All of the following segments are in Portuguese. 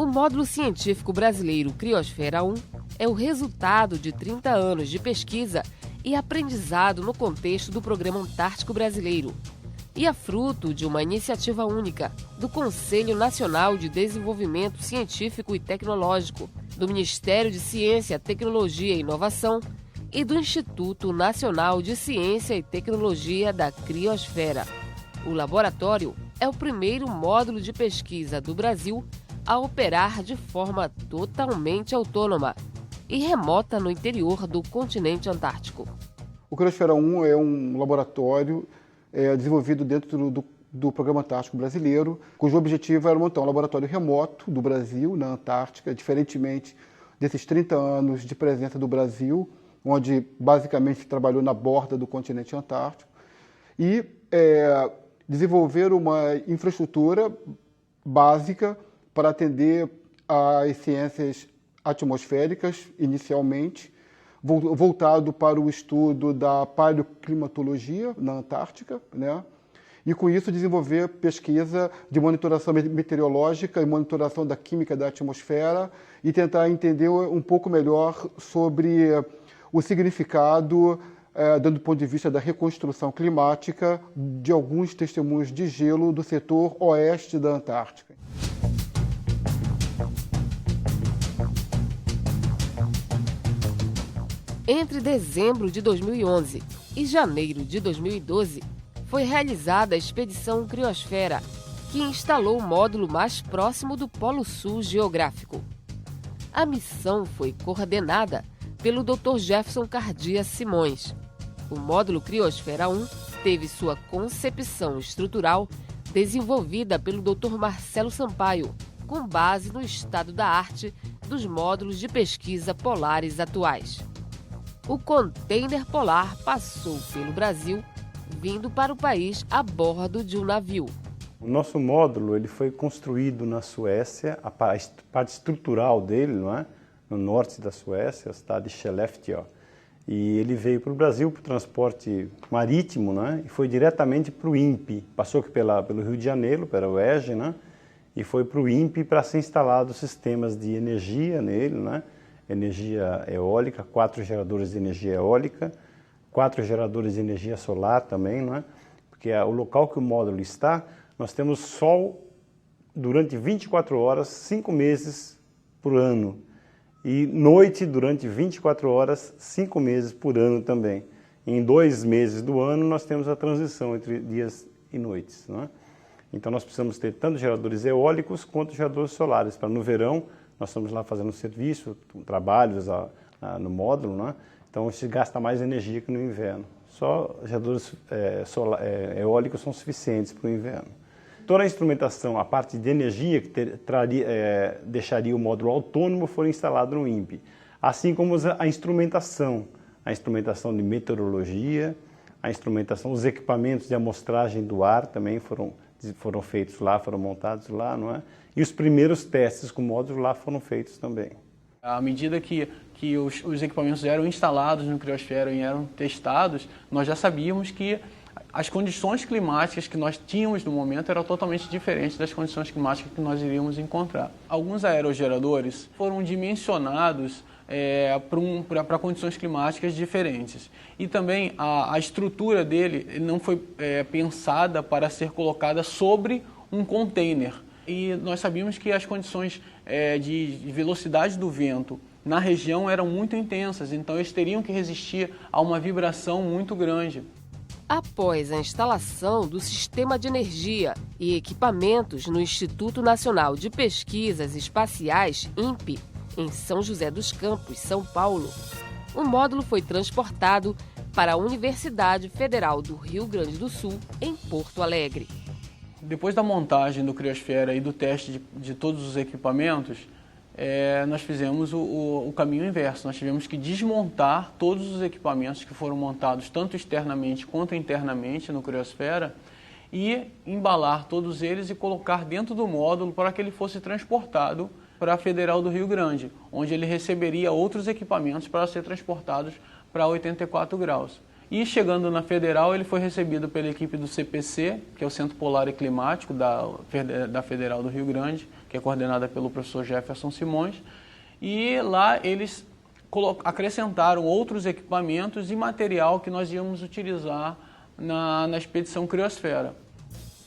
módulo científico brasileiro Criosfera 1 é o resultado de 30 anos de pesquisa e aprendizado no contexto do Programa Antártico Brasileiro e é fruto de uma iniciativa única do Conselho Nacional de Desenvolvimento Científico e Tecnológico, do Ministério de Ciência, Tecnologia e Inovação e do Instituto Nacional de Ciência e Tecnologia da Criosfera. O laboratório é o primeiro módulo de pesquisa do Brasil a operar de forma totalmente autônoma e remota no interior do continente antártico. O Criosfera 1 é um laboratório desenvolvido dentro do Programa Antártico Brasileiro, cujo objetivo era montar um laboratório remoto do Brasil, na Antártica, diferentemente desses 30 anos de presença do Brasil, onde basicamente trabalhou na borda do continente antártico, e desenvolver uma infraestrutura básica para atender às ciências atmosféricas, inicialmente, voltado para o estudo da paleoclimatologia na Antártica, né? E com isso desenvolver pesquisa de monitoração meteorológica e monitoração da química da atmosfera e tentar entender um pouco melhor sobre o significado, do ponto de vista da reconstrução climática, de alguns testemunhos de gelo do setor oeste da Antártica. Entre dezembro de 2011 e janeiro de 2012, foi realizada a Expedição Criosfera, que instalou o módulo mais próximo do Polo Sul geográfico. A missão foi coordenada pelo Dr. Jefferson Cardia Simões. O módulo Criosfera 1 teve sua concepção estrutural desenvolvida pelo Dr. Marcelo Sampaio, com base no estado da arte dos módulos de pesquisa polares atuais. O container polar passou pelo Brasil, vindo para o país a bordo de um navio. O nosso módulo ele foi construído na Suécia, a parte estrutural dele, não é? No norte da Suécia, a cidade de Skellefteå. E ele veio para o Brasil para o transporte marítimo, né? E foi diretamente para o INPE. Passou pelo Rio de Janeiro, pela UERJ, né? E foi para o INPE para ser instalado sistemas de energia nele, né? Energia eólica, 4 geradores de energia eólica, 4 geradores de energia solar também, não é? Porque o local que o módulo está, nós temos sol durante 24 horas, 5 meses por ano. E noite durante 24 horas, 5 meses por ano também. Em 2 meses do ano, nós temos a transição entre dias e noites, não é? Então, nós precisamos ter tanto geradores eólicos quanto geradores solares, para no verão, nós estamos lá fazendo serviço, trabalhos no módulo, né? Então se gasta mais energia que no inverno. Só geradores eólicos são suficientes para o inverno. Toda a instrumentação, a parte de energia que deixaria o módulo autônomo foi instalado no INPE. Assim como a instrumentação de meteorologia, a instrumentação, os equipamentos de amostragem do ar também foram feitos lá, foram montados lá, não é? E os primeiros testes com módulos lá foram feitos também. À medida que os equipamentos eram instalados no Criosfera e eram testados, nós já sabíamos que as condições climáticas que nós tínhamos no momento eram totalmente diferentes das condições climáticas que nós iríamos encontrar. Alguns aerogeradores foram dimensionados para condições climáticas diferentes. E também a estrutura dele não foi pensada para ser colocada sobre um container. E nós sabíamos que as condições de velocidade do vento na região eram muito intensas, então eles teriam que resistir a uma vibração muito grande. Após a instalação do Sistema de Energia e Equipamentos no Instituto Nacional de Pesquisas Espaciais, INPE, em São José dos Campos, São Paulo, o módulo foi transportado para a Universidade Federal do Rio Grande do Sul, em Porto Alegre. Depois da montagem do Criosfera e do teste de todos os equipamentos, nós fizemos o caminho inverso. Nós tivemos que desmontar todos os equipamentos que foram montados tanto externamente quanto internamente no Criosfera e embalar todos eles e colocar dentro do módulo para que ele fosse transportado para a Federal do Rio Grande, onde ele receberia outros equipamentos para ser transportados para 84 graus. E chegando na Federal, ele foi recebido pela equipe do CPC, que é o Centro Polar e Climático da Federal do Rio Grande, que é coordenada pelo professor Jefferson Simões, e lá eles acrescentaram outros equipamentos e material que nós íamos utilizar na expedição Criosfera.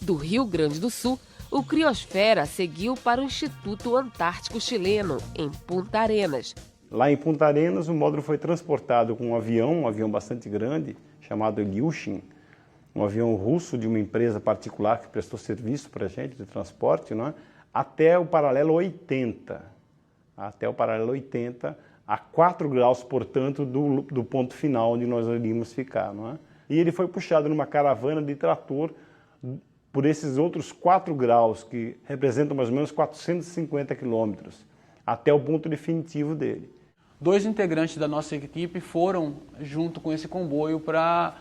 Do Rio Grande do Sul, o Criosfera seguiu para o Instituto Antártico Chileno, em Punta Arenas. Lá em Punta Arenas, o módulo foi transportado com um avião bastante grande, chamado Ilyushin, um avião russo de uma empresa particular que prestou serviço para a gente de transporte, não é? Até o paralelo 80. Até o paralelo 80, a 4 graus, portanto, do ponto final onde nós iríamos ficar, não é? E ele foi puxado numa caravana de trator por esses outros 4 graus, que representam mais ou menos 450 quilômetros, até o ponto definitivo dele. 2 integrantes da nossa equipe foram junto com esse comboio para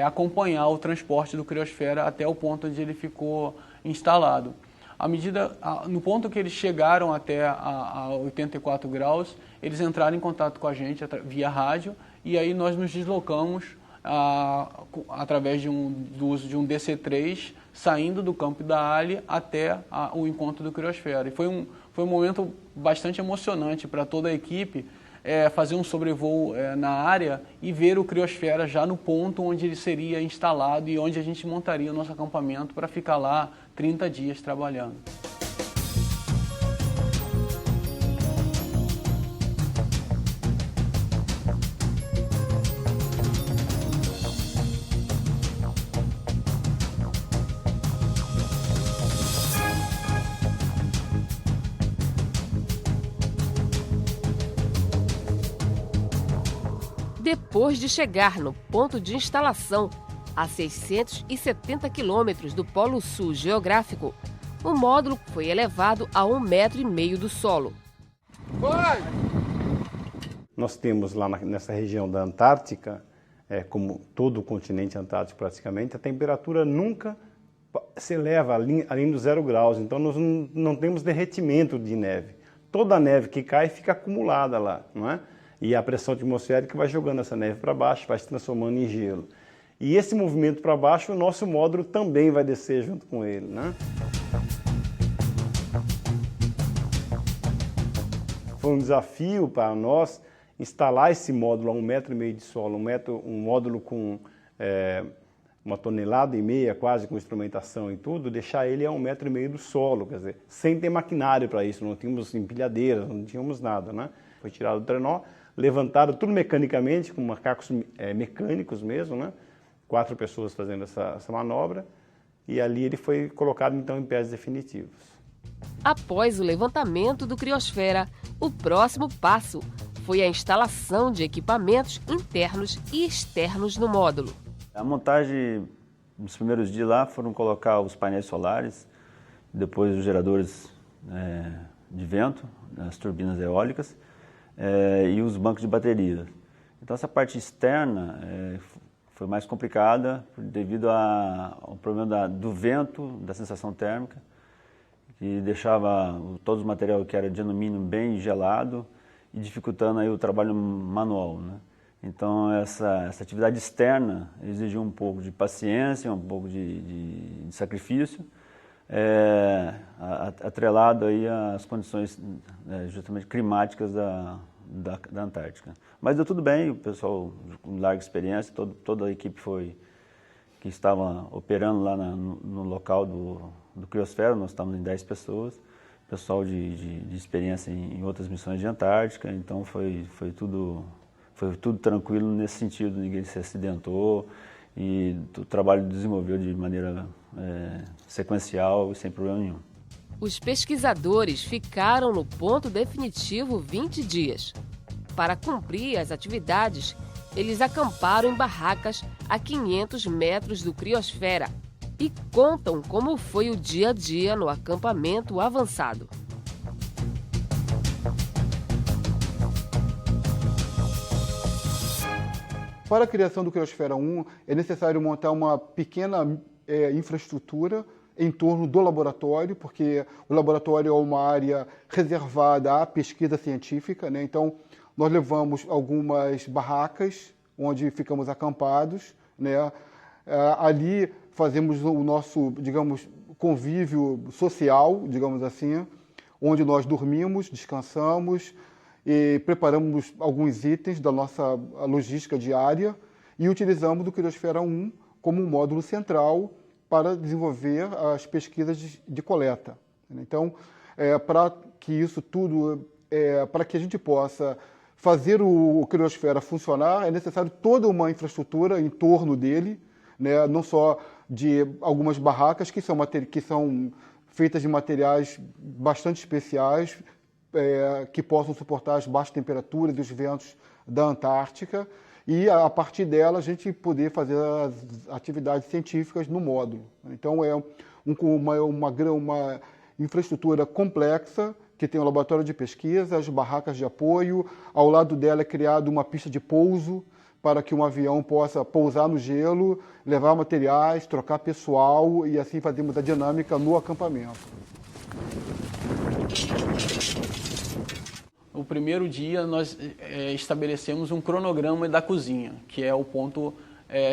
acompanhar o transporte do Criosfera até o ponto onde ele ficou instalado. No ponto que eles chegaram até a 84 graus, eles entraram em contato com a gente via rádio, e aí nós nos deslocamos através do uso de um DC-3, saindo do campo da Ali até o encontro do Criosfera. E foi um momento bastante emocionante para toda a equipe, fazer um sobrevoo na área e ver o Criosfera já no ponto onde ele seria instalado e onde a gente montaria o nosso acampamento para ficar lá 30 dias trabalhando. Depois de chegar no ponto de instalação, a 670 quilômetros do Polo Sul geográfico, o módulo foi elevado a 1,5 metro do solo. Nós temos lá nessa região da Antártica, como todo o continente antártico praticamente, a temperatura nunca se eleva além dos 0 graus, então nós não temos derretimento de neve. Toda a neve que cai fica acumulada lá, não é? E a pressão atmosférica vai jogando essa neve para baixo, vai se transformando em gelo. E esse movimento para baixo, o nosso módulo também vai descer junto com ele, né? Foi um desafio para nós instalar esse módulo a 1,5 metro de solo, um módulo com 1,5 toneladas, quase com instrumentação e tudo, deixar ele a 1,5 metro do solo, quer dizer, sem ter maquinário para isso, não tínhamos empilhadeiras, não tínhamos nada, né? Foi tirado do trenó, levantaram tudo mecanicamente, com macacos mecânicos mesmo, né? 4 pessoas fazendo essa manobra, e ali ele foi colocado então em pés definitivos. Após o levantamento do Criosfera, o próximo passo foi a instalação de equipamentos internos e externos no módulo. A montagem, nos primeiros dias lá, foram colocar os painéis solares, depois os geradores de vento, as turbinas eólicas, e os bancos de baterias. Então essa parte externa foi mais complicada devido ao problema do vento, da sensação térmica, que deixava todo o material que era de alumínio bem gelado e dificultando aí o trabalho manual, né? Então essa atividade externa exigiu um pouco de paciência, um pouco de sacrifício, atrelado aí às condições justamente climáticas da Antártica. Mas deu tudo bem, o pessoal com larga experiência, toda a equipe que estava operando lá no local do Criosfera, nós estávamos em 10 pessoas, pessoal de experiência em outras missões de Antártica, então foi tudo tranquilo nesse sentido, ninguém se acidentou e o trabalho desenvolveu de maneira sequencial e sem problema nenhum. Os pesquisadores ficaram no ponto definitivo 20 dias. Para cumprir as atividades, eles acamparam em barracas a 500 metros do Criosfera e contam como foi o dia a dia no acampamento avançado. Para a criação do Criosfera 1, é necessário montar uma pequena infraestrutura em torno do laboratório, porque o laboratório é uma área reservada à pesquisa científica, né? Então, nós levamos algumas barracas onde ficamos acampados, né? Ali fazemos o nosso, digamos, convívio social, digamos assim, onde nós dormimos, descansamos e preparamos alguns itens da nossa logística diária e utilizamos o Criosfera 1 como um módulo central para desenvolver as pesquisas de coleta. Então, para que isso tudo, para que a gente possa fazer o Criosfera funcionar, é necessário toda uma infraestrutura em torno dele, né? Não só de algumas barracas que são feitas de materiais bastante especiais, que possam suportar as baixas temperaturas e os ventos da Antártica, e a partir dela a gente poder fazer as atividades científicas no módulo. Então é uma infraestrutura complexa, que tem um laboratório de pesquisa, as barracas de apoio, ao lado dela é criada uma pista de pouso para que um avião possa pousar no gelo, levar materiais, trocar pessoal e assim fazermos a dinâmica no acampamento. No primeiro dia, nós estabelecemos um cronograma da cozinha, que é o ponto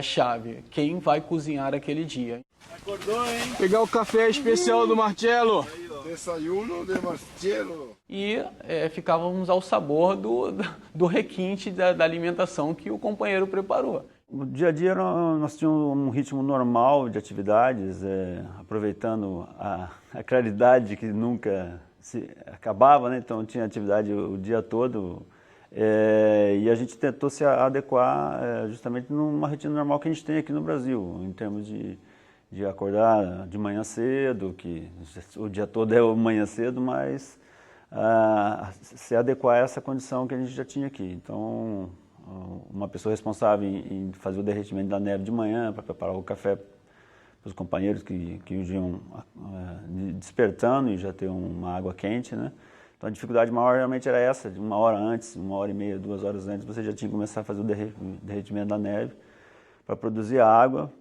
chave. Quem vai cozinhar aquele dia. Acordou, hein? Pegar o café especial do Marcelo. Desayuno de Marcelo. E ficávamos ao sabor do requinte da alimentação que o companheiro preparou. O dia a dia nós tínhamos um ritmo normal de atividades, aproveitando a claridade que nunca se acabava, né? Então tinha atividade o dia todo e a gente tentou se adequar justamente numa rotina normal que a gente tem aqui no Brasil, em termos de acordar de manhã cedo, que o dia todo é manhã cedo, mas se adequar a essa condição que a gente já tinha aqui. Então, uma pessoa responsável em fazer o derretimento da neve de manhã, para preparar o café para os companheiros que iam despertando e já ter uma água quente, né? Então a dificuldade maior realmente era essa, de 1 hora antes, 1h30, 2 horas antes, você já tinha que começar a fazer o derretimento da neve para produzir a água.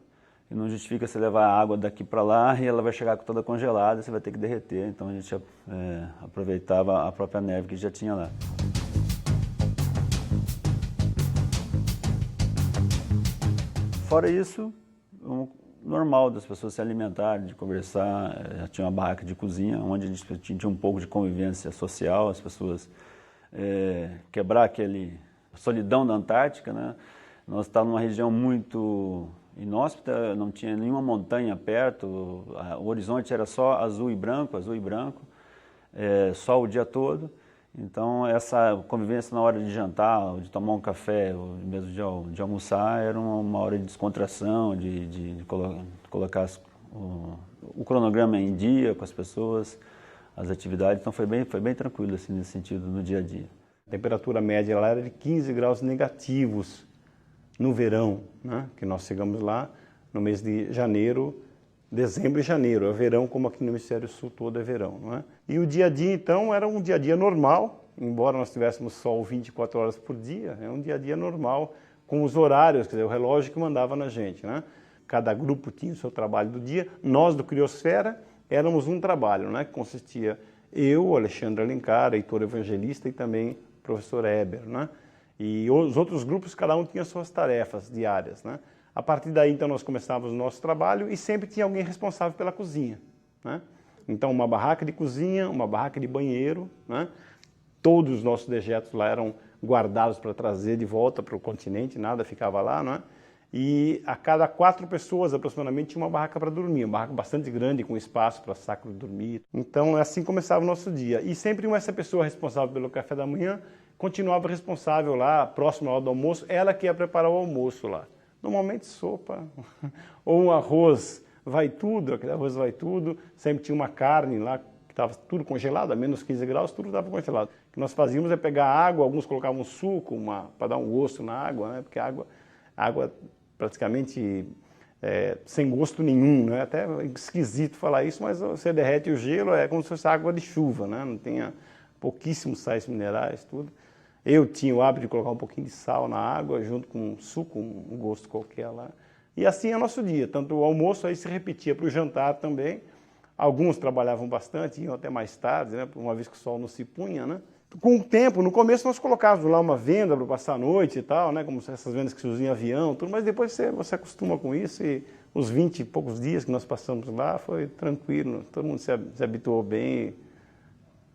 E não justifica você levar a água daqui para lá e ela vai chegar toda congelada, você vai ter que derreter. Então a gente aproveitava a própria neve que já tinha lá. Fora isso, normal das pessoas se alimentarem, de conversar. Já tinha uma barraca de cozinha, onde a gente tinha um pouco de convivência social, as pessoas quebrar aquele solidão da Antártica, né? Nós estávamos numa região muito inóspita, não tinha nenhuma montanha perto, o horizonte era só azul e branco, sol o dia todo. Então essa convivência na hora de jantar, de tomar um café, ou mesmo de almoçar, era uma hora de descontração, de colocar o cronograma em dia com as pessoas, as atividades. Então foi bem tranquilo assim, nesse sentido, no dia a dia. A temperatura média lá era de 15 graus negativos no verão, né? Que nós chegamos lá no mês de janeiro, dezembro e janeiro. É verão, como aqui no Hemisfério Sul todo é verão, não é? E o dia a dia, então, era um dia a dia normal, embora nós tivéssemos sol 24 horas por dia, é um dia a dia normal, com os horários, quer dizer, o relógio que mandava na gente, né? Cada grupo tinha o seu trabalho do dia. Nós, do Criosfera, éramos um trabalho, né? Que consistia eu, Alexandre Alencar, Heitor Evangelista e também o professor Eber, né? E os outros grupos, cada um tinha suas tarefas diárias, né? A partir daí, então, nós começávamos o nosso trabalho e sempre tinha alguém responsável pela cozinha, né? Então, uma barraca de cozinha, uma barraca de banheiro, né? Todos os nossos dejetos lá eram guardados para trazer de volta para o continente, nada ficava lá, né? E a cada 4 pessoas, aproximadamente, tinha uma barraca para dormir, uma barraca bastante grande, com espaço para saco de dormir. Então, assim começava o nosso dia. E sempre essa pessoa responsável pelo café da manhã continuava responsável lá, próximo ao do almoço, ela que ia preparar o almoço lá. Normalmente sopa, ou um arroz vai tudo, aquele arroz vai tudo, sempre tinha uma carne lá, que estava tudo congelado, a menos 15 graus, tudo estava congelado. O que nós fazíamos é pegar água, alguns colocavam suco, para dar um gosto na água, né? Porque a água praticamente sem gosto nenhum, né? Até esquisito falar isso, mas você derrete o gelo, é como se fosse água de chuva, né? Não tinha pouquíssimos sais minerais, tudo. Eu tinha o hábito de colocar um pouquinho de sal na água, junto com um suco, um gosto qualquer lá. E assim é o nosso dia. Tanto o almoço aí se repetia para o jantar também. Alguns trabalhavam bastante, iam até mais tarde, né? Uma vez que o sol não se punha, né? Com o tempo, no começo nós colocávamos lá uma venda para passar a noite e tal, né? Como essas vendas que se usam em avião, tudo, mas depois você acostuma com isso e os 20 e poucos dias que nós passamos lá foi tranquilo, todo mundo se habituou bem.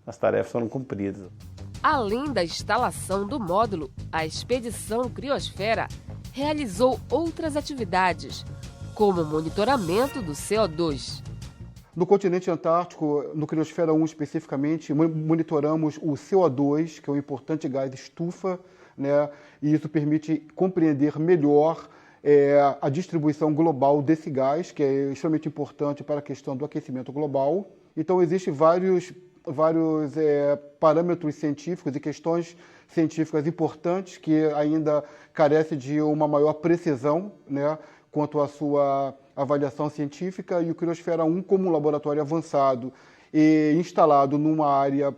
as tarefas foram cumpridas. Além da instalação do módulo, a expedição Criosfera realizou outras atividades, como o monitoramento do CO2. No continente antártico, no Criosfera 1 especificamente, monitoramos o CO2, que é um importante gás estufa, né? E isso permite compreender melhor a distribuição global desse gás, que é extremamente importante para a questão do aquecimento global. Então, existem vários parâmetros científicos e questões científicas importantes que ainda carecem de uma maior precisão, né, quanto à sua avaliação científica, e o Criosfera 1, como um laboratório avançado e instalado numa área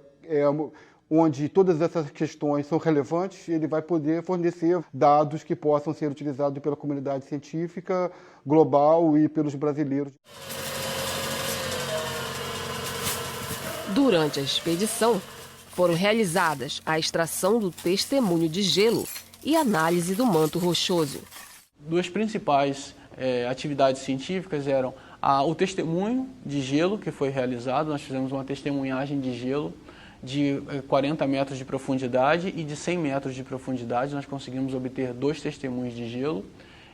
onde todas essas questões são relevantes, ele vai poder fornecer dados que possam ser utilizados pela comunidade científica global e pelos brasileiros. Durante a expedição, foram realizadas a extração do testemunho de gelo e análise do manto rochoso. Duas principais atividades científicas eram o testemunho de gelo que foi realizado. Nós fizemos uma testemunhagem de gelo de 40 metros de profundidade e de 100 metros de profundidade. Nós conseguimos obter 2 testemunhos de gelo.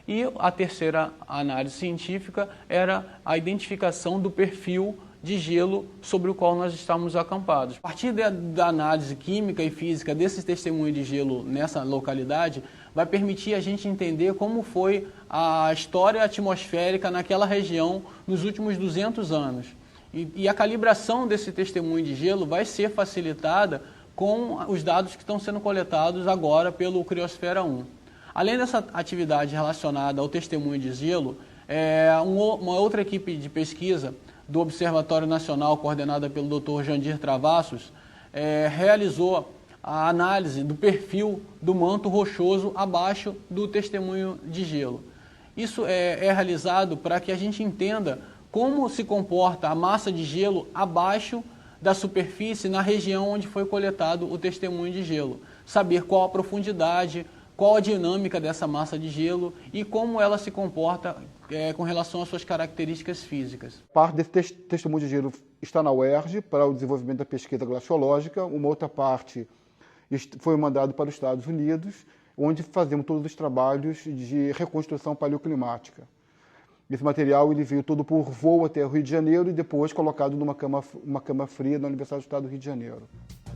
E a terceira análise científica era a identificação do perfil de gelo sobre o qual nós estávamos acampados. A partir da análise química e física desses testemunhos de gelo nessa localidade, vai permitir a gente entender como foi a história atmosférica naquela região nos últimos 200 anos. E a calibração desse testemunho de gelo vai ser facilitada com os dados que estão sendo coletados agora pelo Criosfera 1. Além dessa atividade relacionada ao testemunho de gelo, uma outra equipe de pesquisa do Observatório Nacional, coordenada pelo Dr. Jandir Travassos, realizou a análise do perfil do manto rochoso abaixo do testemunho de gelo. Isso é realizado para que a gente entenda como se comporta a massa de gelo abaixo da superfície na região onde foi coletado o testemunho de gelo. Saber qual a profundidade, qual a dinâmica dessa massa de gelo e como ela se comporta com relação às suas características físicas. Parte desse testemunho de gelo está na UERJ para o desenvolvimento da pesquisa glaciológica, uma outra parte foi mandado para os Estados Unidos, onde fazemos todos os trabalhos de reconstrução paleoclimática. Esse material ele veio todo por voo até o Rio de Janeiro e depois colocado numa cama fria na Universidade do Estado do Rio de Janeiro.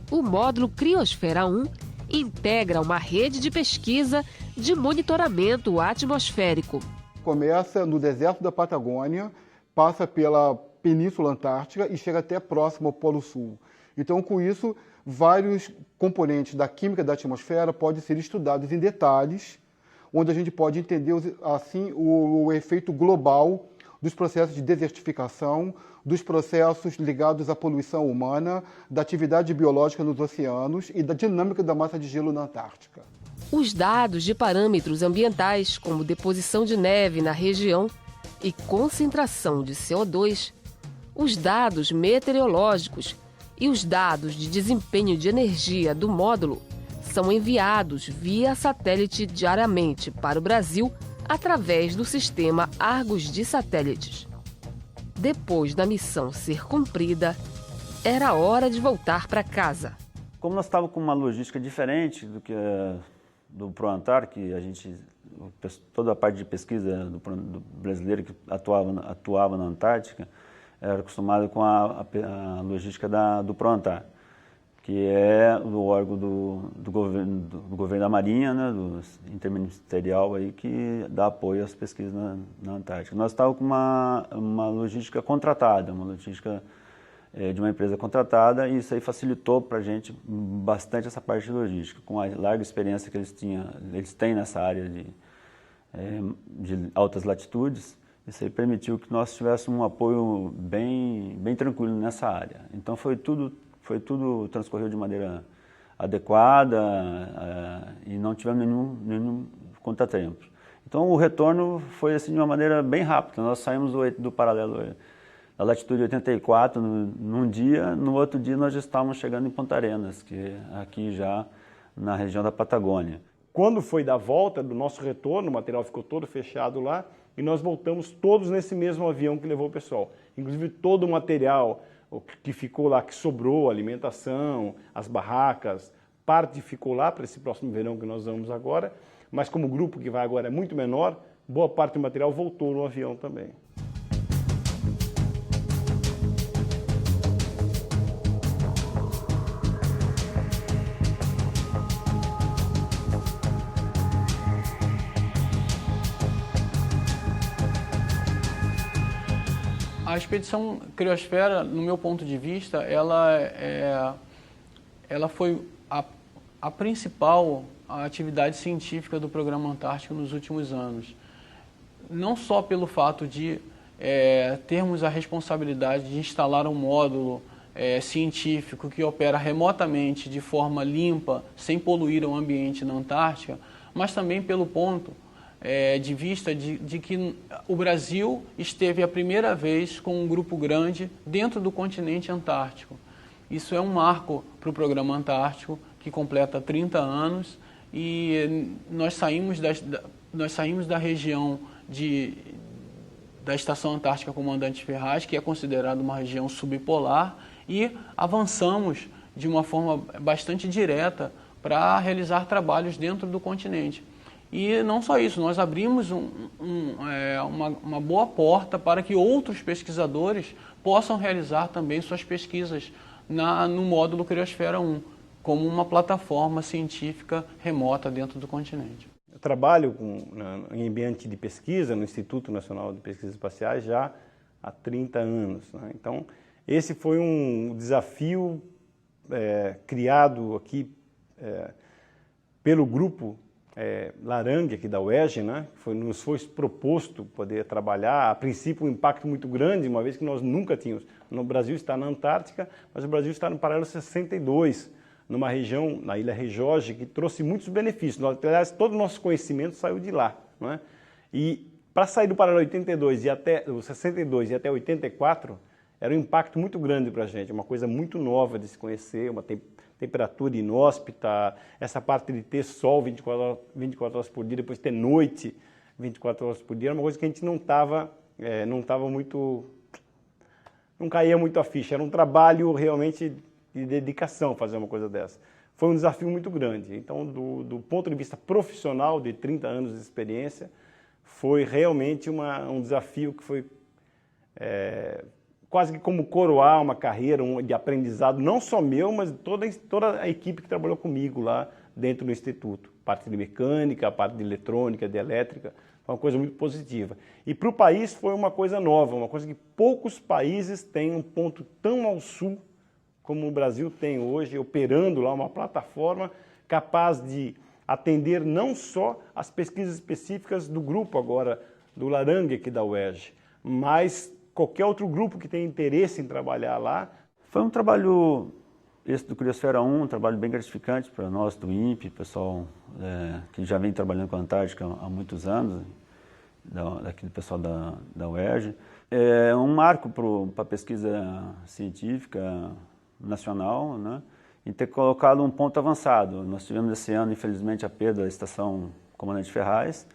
O módulo Criosfera 1 integra uma rede de pesquisa de monitoramento atmosférico. Começa no deserto da Patagônia, passa pela Península Antártica e chega até próximo ao Polo Sul. Então, com isso, vários componentes da química da atmosfera podem ser estudados em detalhes, onde a gente pode entender assim o efeito global dos processos de desertificação, dos processos ligados à poluição humana, da atividade biológica nos oceanos e da dinâmica da massa de gelo na Antártica. Os dados de parâmetros ambientais, como deposição de neve na região e concentração de CO2, os dados meteorológicos e os dados de desempenho de energia do módulo são enviados via satélite diariamente para o Brasil através do sistema Argos de satélites. Depois da missão ser cumprida, era hora de voltar para casa. Como nós estávamos com uma logística diferente do que do ProAntar, que toda a parte de pesquisa do brasileiro que atuava na Antártica era acostumado com a logística do ProAntar, que é o órgão do governo da Marinha, né, do interministerial aí, que dá apoio às pesquisas na Antártica. Nós estávamos com uma logística contratada, uma logística de uma empresa contratada, e isso aí facilitou para a gente bastante essa parte de logística, com a larga experiência que eles têm nessa área de altas latitudes. Isso aí permitiu que nós tivéssemos um apoio bem tranquilo nessa área. Então foi tudo transcorreu de maneira adequada e não tivemos nenhum contratempo. Então o retorno foi assim de uma maneira bem rápida. Nós saímos do paralelo da latitude 84 num dia, no outro dia nós já estávamos chegando em Ponta Arenas, que é aqui já na região da Patagônia. Quando foi da volta do nosso retorno, o material ficou todo fechado lá e nós voltamos todos nesse mesmo avião que levou o pessoal. Inclusive todo o material, o que ficou lá, que sobrou, a alimentação, as barracas, parte ficou lá para esse próximo verão que nós vamos agora, mas como o grupo que vai agora é muito menor, boa parte do material voltou no avião também. A expedição Criosfera, no meu ponto de vista, ela foi a principal atividade científica do Programa Antártico nos últimos anos. Não só pelo fato de termos a responsabilidade de instalar um módulo científico que opera remotamente de forma limpa, sem poluir o ambiente na Antártica, mas também pelo ponto de vista de que o Brasil esteve a primeira vez com um grupo grande dentro do continente antártico. Isso é um marco para o Programa Antártico, que completa 30 anos, e nós saímos da região da Estação Antártica Comandante Ferraz, que é considerada uma região subpolar, e avançamos de uma forma bastante direta para realizar trabalhos dentro do continente. E não só isso, nós abrimos uma boa porta para que outros pesquisadores possam realizar também suas pesquisas no módulo Criosfera 1, como uma plataforma científica remota dentro do continente. Eu trabalho em ambiente de pesquisa no Instituto Nacional de Pesquisas Espaciais já há 30 anos. Né? Então, esse foi um desafio criado aqui pelo grupo Larangue, aqui da UERJ, né? Nos foi proposto poder trabalhar, a princípio um impacto muito grande, uma vez que nós nunca tínhamos. O Brasil está na Antártica, mas o Brasil está no paralelo 62, numa região, na Ilha Rejorge, que trouxe muitos benefícios. Aliás, todo o nosso conhecimento saiu de lá. Não é? E para sair do paralelo 82 e até o 62 e até 84, era um impacto muito grande para a gente, uma coisa muito nova de se conhecer, uma temperatura inóspita, essa parte de ter sol 24 horas por dia, depois ter noite 24 horas por dia, era uma coisa que a gente não caía muito a ficha, era um trabalho realmente de dedicação fazer uma coisa dessa. Foi um desafio muito grande. Então, do ponto de vista profissional, de 30 anos de experiência, foi realmente um desafio que foi quase que como coroar uma carreira de aprendizado, não só meu, mas toda a equipe que trabalhou comigo lá dentro do Instituto. Parte de mecânica, parte de eletrônica, de elétrica, foi uma coisa muito positiva. E para o país foi uma coisa nova, uma coisa que poucos países têm um ponto tão ao sul como o Brasil tem hoje, operando lá uma plataforma capaz de atender não só as pesquisas específicas do grupo agora, do Larangue aqui da UERJ, mas qualquer outro grupo que tenha interesse em trabalhar lá. Foi um trabalho, esse do Criosfera 1, um trabalho bem gratificante para nós do INPE, pessoal que já vem trabalhando com a Antártica há muitos anos, daqui do pessoal da UERJ. É um marco para a pesquisa científica nacional, né, em ter colocado um ponto avançado. Nós tivemos esse ano, infelizmente, a perda da Estação Comandante Ferraz,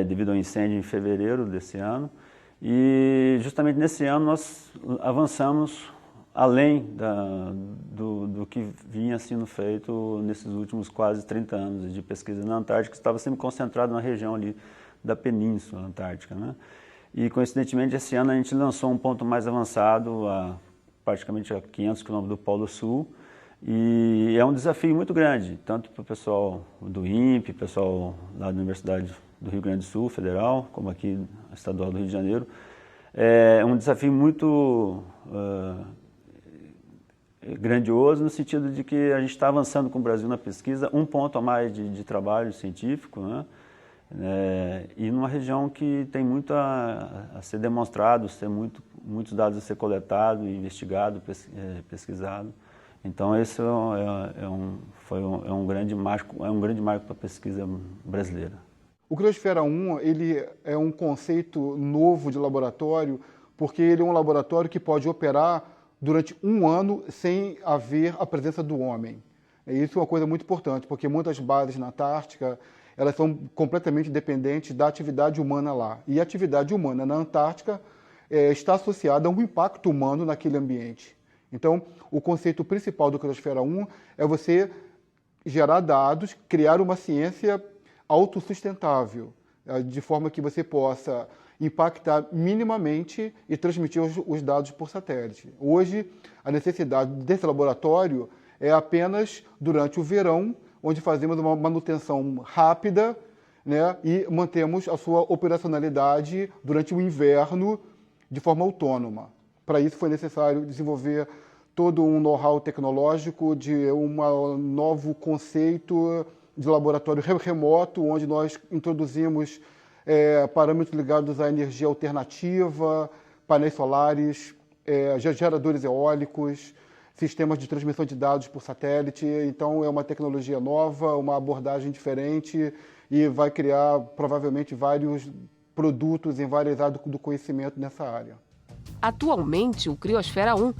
devido ao incêndio em fevereiro desse ano. E justamente nesse ano nós avançamos além do que vinha sendo feito nesses últimos quase 30 anos de pesquisa na Antártica, que estava sempre concentrado na região ali da Península Antártica, né? E coincidentemente esse ano a gente lançou um ponto mais avançado, praticamente a 500 quilômetros do Polo Sul, e é um desafio muito grande, tanto para o pessoal do INPE, pessoal lá da Universidade do Rio Grande do Sul, federal, como aqui a Estadual do Rio de Janeiro. É um desafio muito grandioso, no sentido de que a gente está avançando com o Brasil na pesquisa, um ponto a mais de trabalho científico, né? E numa região que tem muito a ser demonstrado, muitos dados a ser coletados, investigado, pesquisado. Então esse é um grande marco para a pesquisa brasileira. O Criosfera 1 ele é um conceito novo de laboratório, porque ele é um laboratório que pode operar durante um ano sem haver a presença do homem. E isso é uma coisa muito importante, porque muitas bases na Antártica elas são completamente dependentes da atividade humana lá. E a atividade humana na Antártica está associada a um impacto humano naquele ambiente. Então, o conceito principal do Criosfera 1 é você gerar dados, criar uma ciência autossustentável, de forma que você possa impactar minimamente e transmitir os dados por satélite. Hoje, a necessidade desse laboratório é apenas durante o verão, onde fazemos uma manutenção rápida, né, e mantemos a sua operacionalidade durante o inverno de forma autônoma. Para isso foi necessário desenvolver todo um know-how tecnológico de um novo conceito de laboratório remoto, onde nós introduzimos parâmetros ligados à energia alternativa, painéis solares, geradores eólicos, sistemas de transmissão de dados por satélite. Então, é uma tecnologia nova, uma abordagem diferente e vai criar, provavelmente, vários produtos em várias áreas do conhecimento nessa área. Atualmente, o Criosfera 1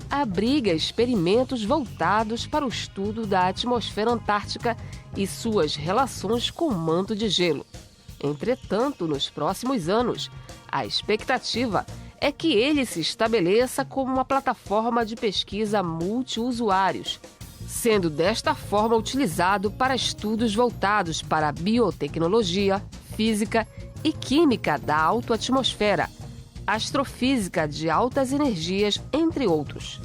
abriga experimentos voltados para o estudo da atmosfera antártica e suas relações com o manto de gelo. Entretanto, nos próximos anos, a expectativa é que ele se estabeleça como uma plataforma de pesquisa multiusuários, sendo desta forma utilizado para estudos voltados para a biotecnologia, física e química da altoatmosfera, astrofísica de altas energias, entre outros.